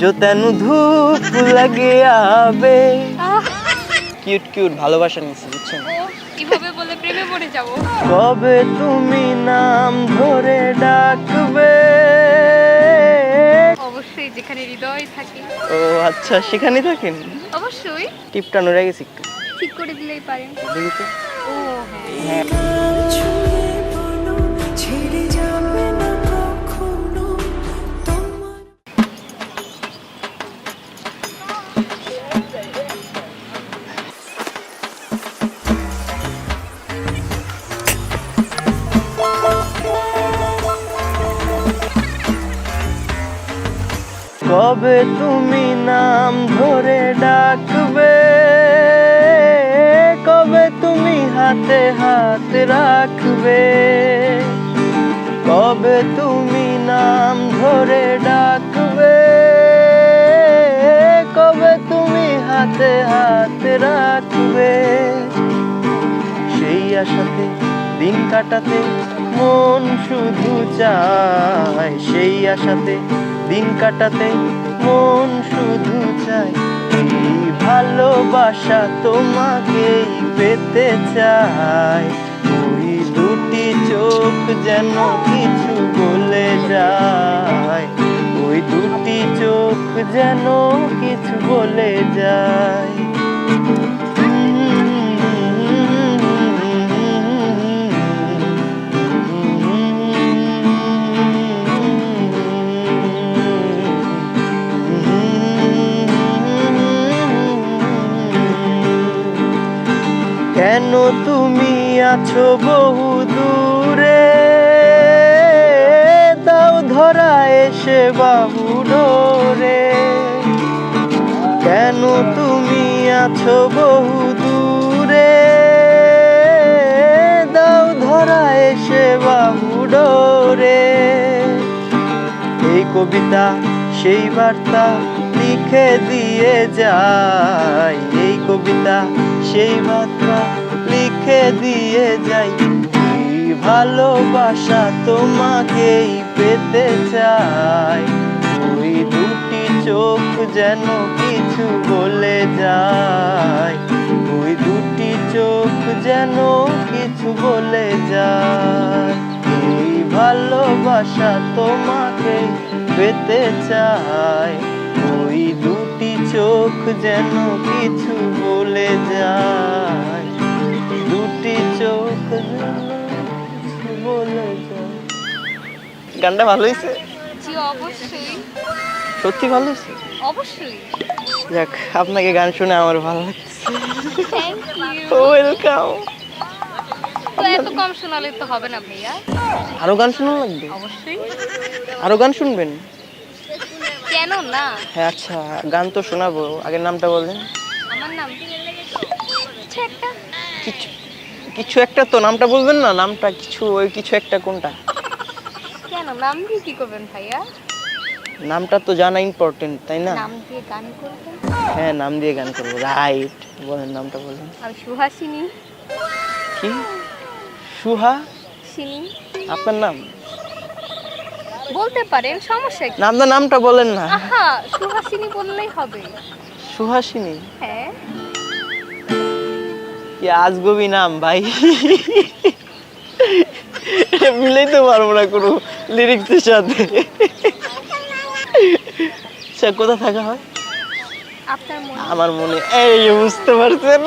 जो तेनु धूप लगे आवे কিউট কিউট ভালোবাসা নিছি বুঝছেন কিভাবে বলে প্রেমে পড়ে যাব কবে তুমি নাম ধরে ডাকবে অবশ্যই যেখানে হৃদয় থাকে ও আচ্ছা সেখানেই থাকেন অবশ্যই টিপটা নড়ে গেছে একটু ঠিক করে দিলেই পারেন দেখি তো ও হ্যাঁ কবে তুমি নাম ধরে ডাকবে কবে তুমি হাতে হাত রাখবে কবে তুমি নাম ধরে ডাকবে কবে তুমি হাতে হাত রাখবে সেই আশাতে দিন কাটাতে মন শুধু চায় সেই আশাতে দিন কাটাতে মন শুধু চায় এই ভালোবাসা তোমাকেই পেতে চায় ওই দুটি চোখ যেন কিছু বলে যায় ওই দুটি চোখ যেন কিছু বলে যায় কেন তুমি আছো বহু দূরে দাও ধরা এসে বাহু ডোরে কেন তুমি আছো বহু দূরে দাও ধরা এসে বাহু ডোরে এই কবিতা সেই বার্তা লিখে দিয়ে যায় এই কবিতা সেই বার্তা লিখে দিয়ে যাই ভালোবাসা তোমাকেই পেতে চাই ওই দুটি চোখ যেন কিছু বলে যায় ওই দুটি চোখ যেন কিছু বলে যায় এই ভালোবাসা তোমাকেই পেতে চাই ওই দুটি চোখ যেন কিছু বলে যায় দুটি চোখ যেন কিছু বলে যায় গানটা ভালো হয়েছে জি অবশ্যই সত্যি ভালো হয়েছে অবশ্যই যাক আপনাকে গান শুনে আমার ভালো লাগছে থ্যাংক ইউ ওয়েলকাম তো এত কম শোনালে তো হবে না ভাইয়া আরো গান শোনা লাগবে অবশ্যই আরো গান শুনবেন কেন না হ্যাঁ আচ্ছা গান তো শোনাবো আগের নামটা বলেন আমার নাম কিছু একটা কিছু কিছু একটা তো নামটা বলবেন না নামটা কিছু ওই কিছু একটা কোনটা কেন নাম দিয়ে কি করবেন ভাইয়া নামটা তো জানা ইম্পর্টেন্ট তাই না নাম দিয়ে গান করবেন হ্যাঁ নাম দিয়ে গান করবো রাইট বলেন নামটা বলেন আর সুহাসিনী কি সুহা সিনী আপনার নাম বলতে পারেন সমস্যা কি নামটা নামটা বলেন না আহা সুহাসিনী বললেই হবে সুহাসিনী হ্যাঁ কি আজগবি নাম ভাই এটা মিলাইতে পারবো না কোনো লিরিক্সের সাথে সে কোথা থাকা হয় আপনার মনে আমার মনে এই যে বুঝতে পারছেন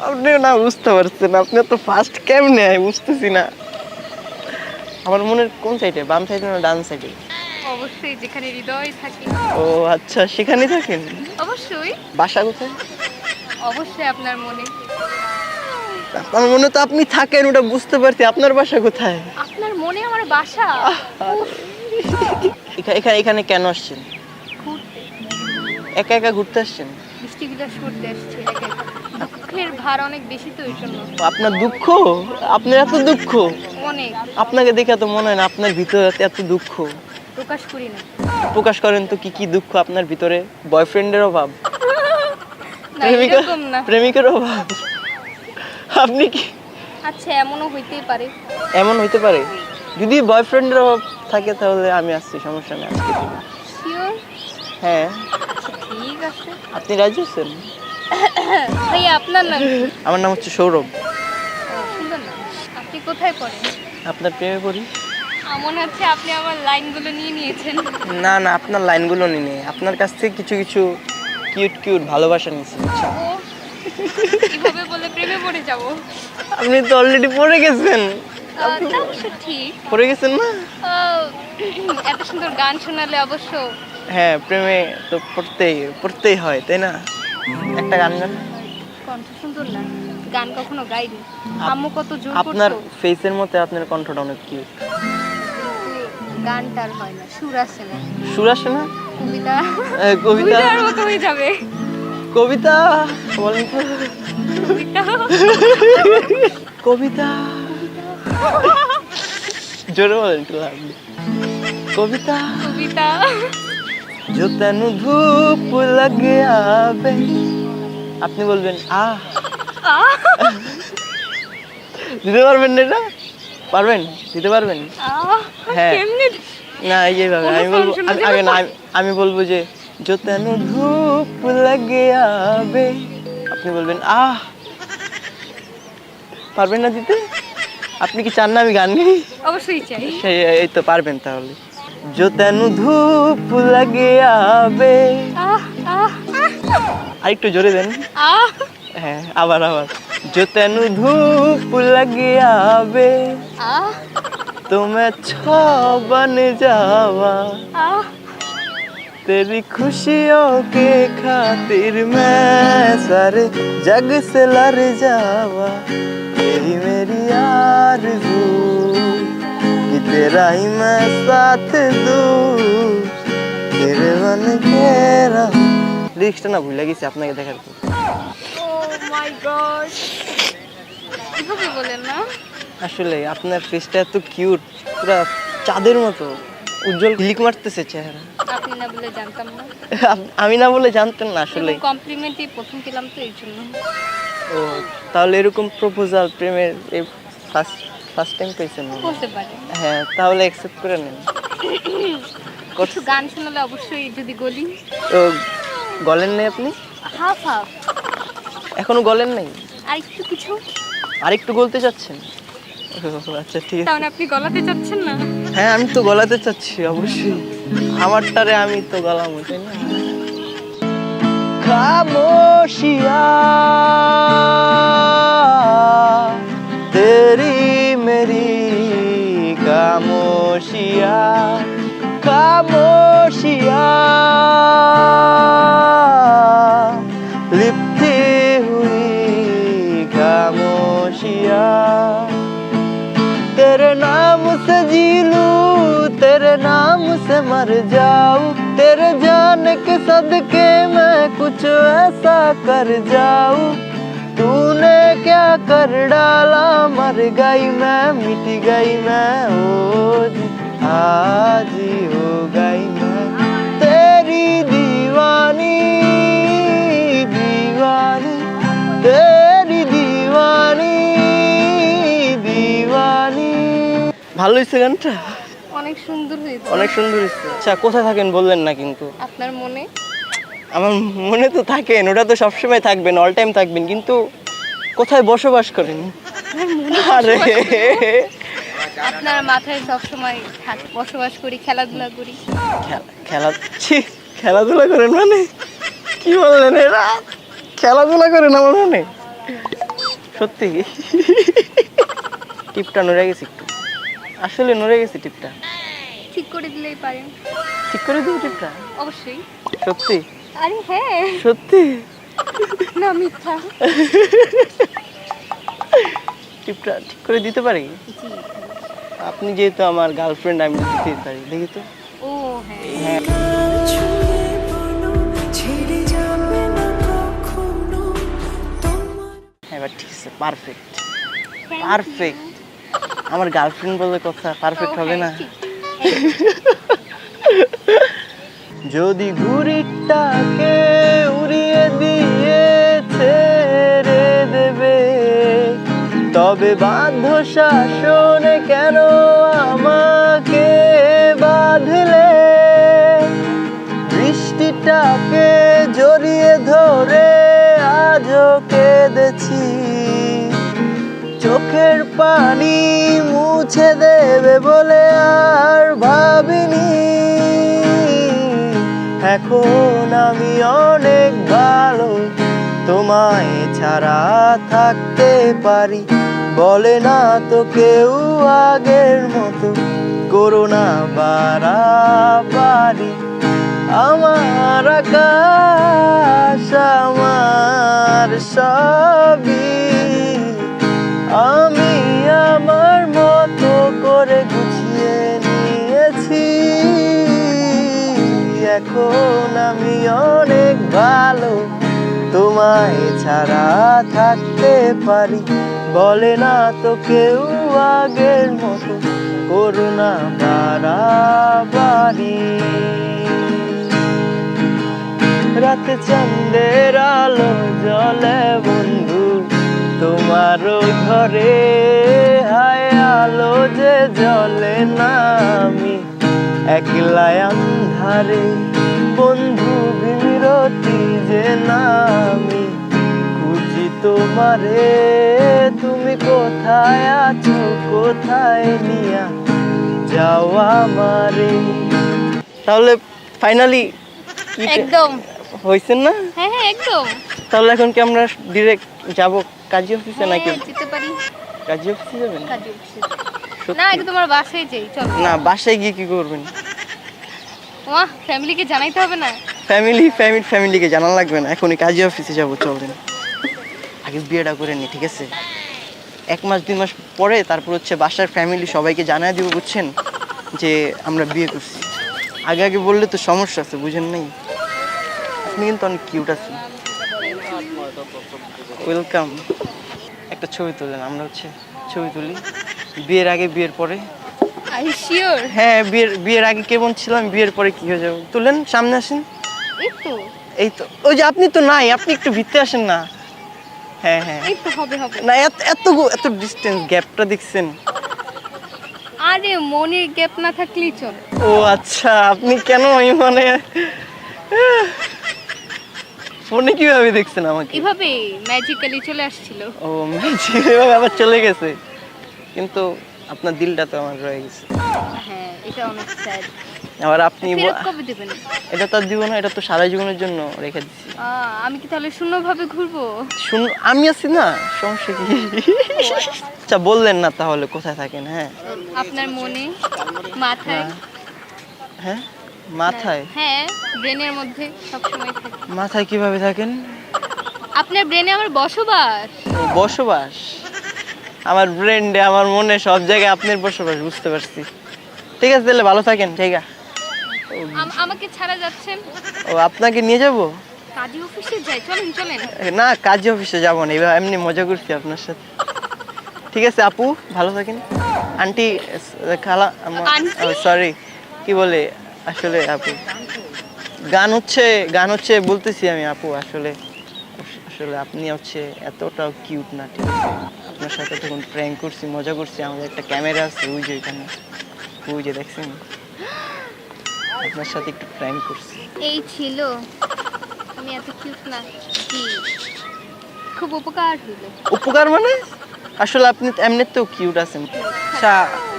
আপনিও না বুঝতে পারছেন আপনি তো ফার্স্ট কেমনে বুঝতেছি না আমার মনের কোন সাইডে বাম সাইডে না ডান সাইডে অবশ্যই যেখানে হৃদয় থাকে ও আচ্ছা সেখানেই থাকেন অবশ্যই বাসা কোথায় অবশ্যই আপনার মনে আপনার মনে তো আপনি থাকেন ওটা বুঝতে পারছি আপনার বাসা কোথায় আপনার মনে আমার বাসা এখানে এখানে কেন আসছেন ঘুরতে একা একা ঘুরতে আসছেন বৃষ্টি বিলাস করতে আসছে একা একা। দুঃখের ভার অনেক বেশি তো এই জন্য আপনার দুঃখ আপনার এত দুঃখ অনেক আপনাকে দেখে তো মনে হয় না আপনার ভিতরে এত দুঃখ প্রকাশ করি না প্রকাশ করেন তো কি কি দুঃখ আপনার ভিতরে বয়ফ্রেন্ডের অভাব না এরকম না প্রেমিকের অভাব আপনি কি আচ্ছা এমনও হইতেই পারে এমন হইতে পারে যদি বয়ফ্রেন্ডের অভাব থাকে তাহলে আমি আসছি সমস্যা নেই আজকে শিওর হ্যাঁ, আচ্ছা ঠিক আছে। আপনি রাজি আছেন? ভাইয়া আপনার নাম কি? আমার নাম হচ্ছে সৌরভ। ও, সুন্দর নাম। আপনি কোথায় পড়েন? আপনার প্রেমে পড়ি। মনে হচ্ছে আপনি আমার লাইনগুলো নিয়ে নিয়েছেন। না না, আপনার লাইনগুলো নিয়ে আপনার কাছ থেকে কিছু কিছু কিউট কিউট ভালোবাসা নিয়েছি, বুঝছেন? ও, কিভাবে বলে প্রেমে পড়ে যাব? আপনি তো অলরেডি পড়ে গেছেন। তা অবশ্য ঠিক। পড়ে গেছেন না? আহ, এত সুন্দর গান শোনালে অবশ্য। হ্যাঁ, প্রেমে তো পড়তেই হয়, তাই না? একটা গান গান। কণ্ঠ সুন্দর না, গান কখনো গাইনি। আম্মু কত জোর আপনার করতো, ফেসের মধ্যে আপনার কণ্ঠটা অনেক কিউট। গানটার হয় না, সুর আসে না। সুর আসে না? কবিতা কবিতা কবিতার মতো হয়ে যাবে। কবিতা বলেন তো। কবিতা কবিতা জোরে বলেন একটু লাগবে। কবিতা কবিতা जो तेनू धूप लग आवे, আপনি বলবেন আহ। দিতে পারবেন না এটা? পারবেন? দিতে পারবেন? হ্যাঁ। কেমনে? না, এইভাবে আমি বলবো। আগে না, আমি বলবো যে जो तेनू धूप लग आवे, আপনি বলবেন আহ। পারবেন না দিতে? আপনি কি চান না আমি গান গাই? অবশ্যই চাই। এই তো পারবেন তাহলে। जो तेनू धूप लग आवे, আহ আহ আরেকটু জোরে দেন। আহ হ্যাঁ, আবার जो तेनू धूप लग आवे, আহ तो मैं छौ बन जावा, আহ तेरी खुशियों के खातिर मैं सारे जग से लड़ जावा, यही मेरी आरज़ू कि तेरा ही मैं साथ दूँ, तेरे बन के रहूं। লিরিক্সটা না ভুলে গেছি আপনাকে দেখার পর। ও মাই গড, কিভাবে বলেন না? আসলে আপনার ফেসটা এত কিউট, পুরো চাঁদের মতো উজ্জ্বল, ঝিলিক মারতেছে চেহারা। আপনি না বলে জানতাম না। আমি না বলে জানতেন না আসলে। কমপ্লিমেন্টই প্রথম পেলাম তো এই জন্য। ও, তাহলে এরকম প্রপোজাল প্রেমের এই ফার্স্ট টাইম পেয়েছেন মনে হয়? বলতে পারে। হ্যাঁ, তাহলে অ্যাকসেপ্ট করে নেন। কিছু গান শোনালে অবশ্যই যদি গলি। তো গলেন নাই আপনি? হাফ হাফ, এখনো গলেন নাই? আর একটু কিছু। আরেকটু গলতে চাচ্ছেন? ও, আচ্ছা ঠিক আছে। তাহলে আপনি গলাতে চাচ্ছেন না? হ্যাঁ, আমি তো গলাতে চাচ্ছি অবশ্যই। আমারটারে আমি তো গলাবো, তাই না? খামোশিয়া তেরি মেরি খামোশিয়া, খামোশিয়া लिपटी हुई खामोशिया, तेरे नाम से जी लूं, तेरे नाम से मर जाऊं, तेरे जाने के सदके मैं कुछ ऐसा कर जाऊं, तूने क्या कर डाला, मर गई मैं, मिट गई मैं, ओ जी आज ही हो गई मैं तेरी दीवानी, दीवानी तेरी दीवानी, दीवानी। ভালো হয়েছে গানটা? অনেক সুন্দর হয়েছে। অনেক সুন্দর হয়েছে। আচ্ছা, কোথায় থাকেন বললেন না কিন্তু? আপনার মনে। আমার মনে তো থাকেন, ওটা তো সবসময় থাকবেন, অল টাইম থাকবেন, কিন্তু কোথায় বসবাস করেন? আরে আপনার মাথায় সবসময় বসবাস করি, খেলাধুলা করি। খেলা ছি, খেলাধুলা করেন মানে কি বললেন এরা? খেলাধুলা করেন আমার মনে? সত্যি? টিপটা নড়ে গেছে একটু, আসলে নড়ে গেছে টিপটা। ঠিক করে দিলেই পারেন। ঠিক করে দিই টিপটা? অবশ্যই। সত্যি? আরে হ্যাঁ। সত্যি? না মিথ্যা। টিপটা ঠিক করে দিতে পারি? জি। আপনি যেহেতু আমার গার্লফ্রেন্ড, আমি দিতে পারি, দেখি তো। ও হ্যাঁ। এবার ঠিক আছে, পারফেক্ট পারফেক্ট। আমার গার্লফ্রেন্ড বলে কথা, পারফেক্ট হবে না? যদি ঘুড়িটাকে উড়িয়ে দিয়ে ছেড়ে দেবে, তবে বাধ্য শাসনে কেন আমাকে বাঁধলে? বৃষ্টিটা যাকে জড়িয়ে ধরে আজও কেঁদেছি, চোখের পানি মুছে দেবে বলে আর ভাবিনি। এখন আমি অনেক ভালো, তোমায় ছাড়া থাকতে পারি। বলে না তো কেউ আগের মতো, করোনা বাড়াবাড়ি। আমার আকাশ আমার সবই, আমি আমার মতো করে গুছিয়ে নিয়েছি। এখন আমি অনেক ভালো, তোমায় ছাড়া থাকতে পারি। বলে না তো কেউ আগের মতো, করোনা বাড়াবাড়ি। রাতে চাঁদের আলো জ্বলে বন্ধু তোমারও ঘরে, হায় আলো যে জ্বলে না, আমি একলা আন্ধারে। বন্ধু বিরতি যে না, আমি খুঁজি তোমারে। তুমি কোথায় আছো, কোথায় নিয়া যাও আমারে। তাহলে ফাইনালি একদম হয়েছেন না? হ্যাঁ হ্যাঁ একদম। তাহলে এখন কি আমরা ডিরেক্ট যাব কাজী অফিসে নাকি? হ্যাঁ, যেতে পারি। কাজী অফিসে যাবেন? কাজী অফিসে। সত্যি? না, এটা তোমার বাসায় যাই, চল। না, বাসায় গিয়ে কি করবেন? ওয়া, ফ্যামিলিকে জানাইতে হবে না? ফ্যামিলিকে জানান লাগবে না, এখনই কাজী অফিসে যাবো, চলেন। আগে বিয়েটা করে নি, ঠিক আছে? 1 মাস 2 মাস পরে তারপর হচ্ছে বাসার ফ্যামিলি সবাইকে জানাই দিব, বুঝছেন, যে আমরা বিয়ে করছি। আগে আগে বললে তো সমস্যা আছে, বুঝেন নাই? আপনি কিন্তু অনেক কিউট আছেন। ওয়েলকাম। একটা ছবি তুলেন, আমরা হচ্ছে ছবি তুলি, বিয়ের আগে বিয়ের পরে। Are you sure? হ্যাঁ, বিয়ের আগে কেমন ছিলাম, বিয়ের পরে কি হয়ে যাবো। তুলেন, সামনে আসেন। এই তো, ওই যে আপনি তো নাই, আপনি একটু ভিতরে আসেন না। হ্যাঁ হ্যাঁ, এই তো হবে হবে। না এত ডিস্টেন্স গ্যাপটা দেখছেন? আরে মনের গ্যাপ না থাকলেই চল। ও আচ্ছা, আপনি কেন মানে ফোনে কিভাবে দেখছেন আমাকে? এভাবে ম্যাজিক্যালি চলে আসছিল। ও ম্যাজিক এভাবে আবার চলে গেছে, কিন্তু আপনার দিলটা তো আমার রয়ে গেছে। হ্যাঁ, এটা অনেক স্যাড। আবার আপনি ফেরত কবে দেবেন? এটা তো আর দিব না, এটা তো সারা জীবনের জন্য রেখে দিচ্ছি। আমি কি তাহলে শূন্যভাবে ঘুরবো? শুন, আমি আছি না, সমস্যা কি? আচ্ছা বললেন না তাহলে কোথায় থাকেন? হ্যাঁ, আপনার মনে, মাথায়। হ্যাঁ মাথায়? হ্যাঁ, ব্রেনের মধ্যে সবসময় থাকে। মাথায় কিভাবে থাকেন? আপনার ব্রেনে আমার বসবাস। বসবাস? আমার ব্রেন্ডে, আমার মনে, সব জায়গায় আপনার বসবাস, বুঝতে পারছি। ঠিক আছে, তাহলে ভালো থাকেন। ঠিক আছে, আমাকে ছাড়া যাচ্ছেন? ও আপনাকে নিয়ে যাব? কাজী অফিসে যাই, চলেন চলেন। না, কাজী অফিসে যাবো না, এবার এমনি মজা করছি আপনার সাথে। ঠিক আছে আপু, ভালো থাকেন। আন্টি, খালা, সরি, কি বলে আসলে আপু, গান হচ্ছে বলতেছি আমি আপু। আসলে আপনি হচ্ছে এতটাও কিউট না, ঠিক আছে? আপনার সাথে তখন প্র্যাঙ্ক করছি, মজা করছি, আমাদের একটা ক্যামেরা আছে ওই যে এখানে, ওই যে দেখছেন, আপনার সাথে একটু প্র্যাঙ্ক করছি। এই ছিল, আমি এত কিউট না কি? খুব উপকার হইল। উপকার মানে? আসলে আপনি এমনিতেও কিউট আছেন। আচ্ছা,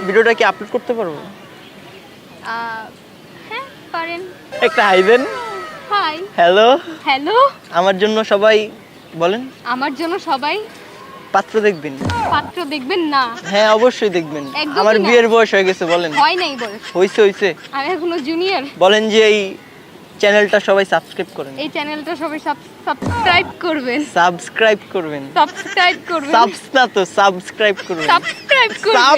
ভিডিওটা কি আপলোড করতে পারবো? হ্যাঁ পারেন। একটা হাই দেন। হাই। হ্যালো। হ্যালো। আমার জন্য সবাই বলেন। আমার জন্য সবাই পাত্র দেখবেন। পাত্র দেখবেন না? হ্যাঁ অবশ্যই দেখবেন। একদমই আমার না। বিয়ের বয়স হয়ে গেছে, বলেন। হয় নাই বয়স। হইছে। আমি এখনো জুনিয়র। বলেন যে এই চ্যানেলটা সবাই সাবস্ক্রাইব করেন। এই চ্যানেলটা সবাই সাবস্ক্রাইব করবেন। সাবস্ক্রাইব করবেন। সাবস্ক্রাইব করবেন। সাবস্ক্রাইব করবেন। সাবস্ক্রাইব করবেন।